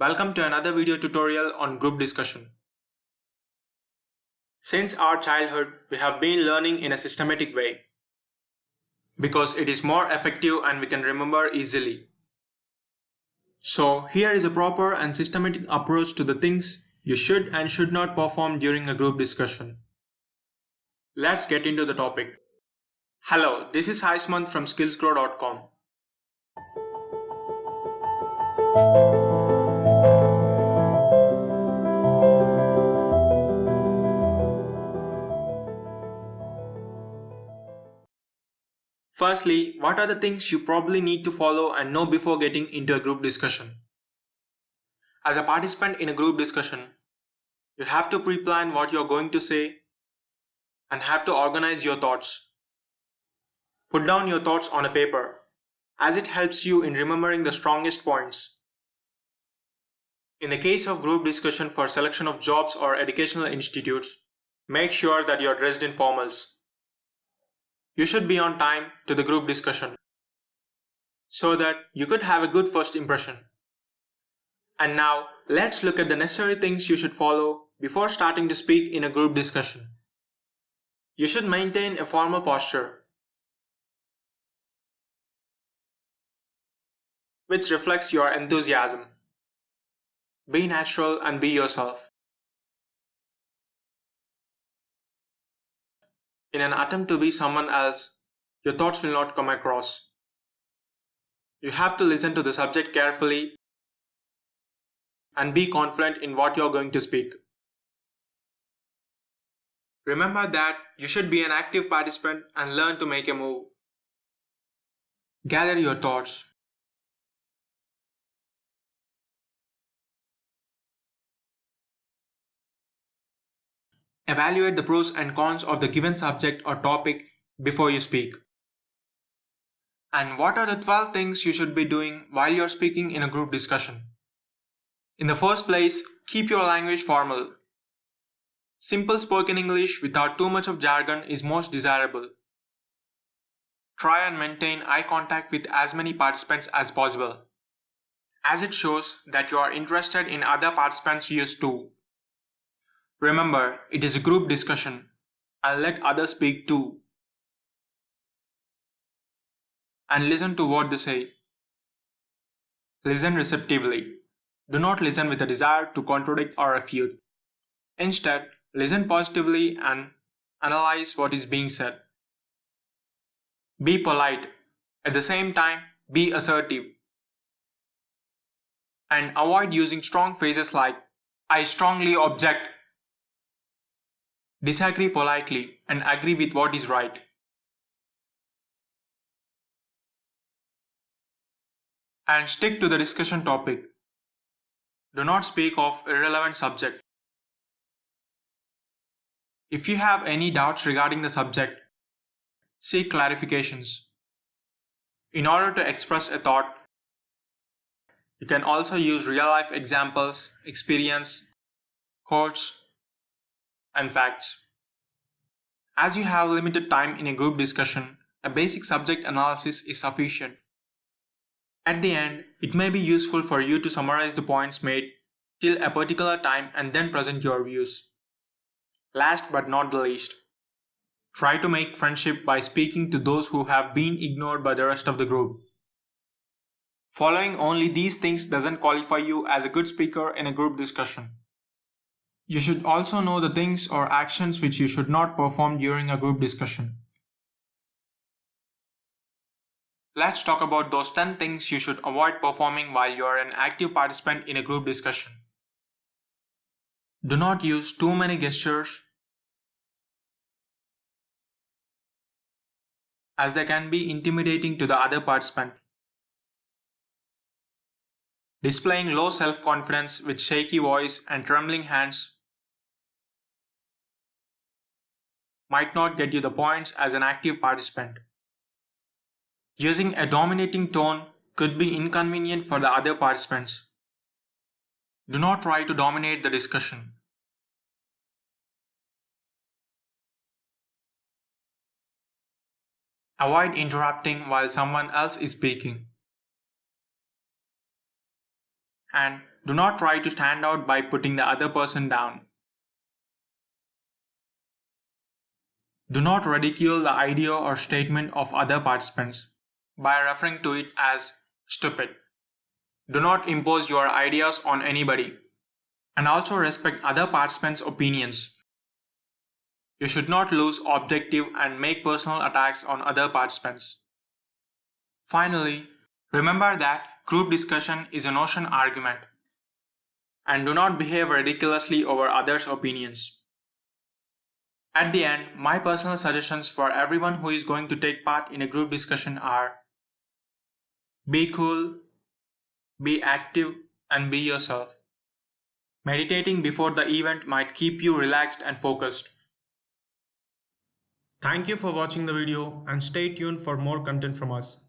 Welcome to another video tutorial on group discussion. Since our childhood, we have been learning in a systematic way because it is more effective and we can remember easily. So here is a proper and systematic approach to the things you should and should not perform during a group discussion. Let's get into the topic. Hello, this is Haismant from skillsgrow.com. Firstly, what are the things you probably need to follow and know before getting into a group discussion? As a participant in a group discussion, you have to pre-plan what you're going to say and have to organize your thoughts. Put down your thoughts on a paper, as it helps you in remembering the strongest points. In the case of group discussion for selection of jobs or educational institutes, make sure that you're dressed in formals. You should be on time to the group discussion so that you could have a good first impression. And now, let's look at the necessary things you should follow before starting to speak in a group discussion. You should maintain a formal posture, which reflects your enthusiasm. Be natural and be yourself. In an attempt to be someone else, your thoughts will not come across. You have to listen to the subject carefully and be confident in what you're going to speak. Remember that you should be an active participant and learn to make a move. Gather your thoughts. Evaluate the pros and cons of the given subject or topic before you speak. And what are the 12 things you should be doing while you're speaking in a group discussion? In the first place, keep your language formal. Simple spoken English without too much of jargon is most desirable. Try and maintain eye contact with as many participants as possible, as it shows that you are interested in other participants' views too. Remember, it is a group discussion, and let others speak too. And listen to what they say. Listen receptively. Do not listen with a desire to contradict or refute. Instead, listen positively and analyze what is being said. Be polite. At the same time, be assertive. And avoid using strong phrases like, I strongly object. Disagree politely and agree with what is right. And stick to the discussion topic. Do not speak of irrelevant subject. If you have any doubts regarding the subject, seek clarifications. In order to express a thought, you can also use real-life examples, experience, quotes, and facts. As you have limited time in a group discussion, a basic subject analysis is sufficient. At the end, it may be useful for you to summarize the points made till a particular time and then present your views. Last but not the least, try to make friendship by speaking to those who have been ignored by the rest of the group. Following only these things doesn't qualify you as a good speaker in a group discussion. You should also know the things or actions which you should not perform during a group discussion. Let's talk about those 10 things you should avoid performing while you are an active participant in a group discussion. Do not use too many gestures, as they can be intimidating to the other participant. Displaying low self-confidence with shaky voice and trembling hands might not get you the points as an active participant. Using a dominating tone could be inconvenient for the other participants. Do not try to dominate the discussion. Avoid interrupting while someone else is speaking. and do not try to stand out by putting the other person down. Do not ridicule the idea or statement of other participants by referring to it as stupid. Do not impose your ideas on anybody, and also respect other participants' opinions. You should not lose objective and make personal attacks on other participants. Finally, remember that group discussion is an ocean argument, and do not behave ridiculously over others' opinions. At the end, my personal suggestions for everyone who is going to take part in a group discussion are: be cool, be active, and be yourself. Meditating before the event might keep you relaxed and focused. Thank you for watching the video and stay tuned for more content from us.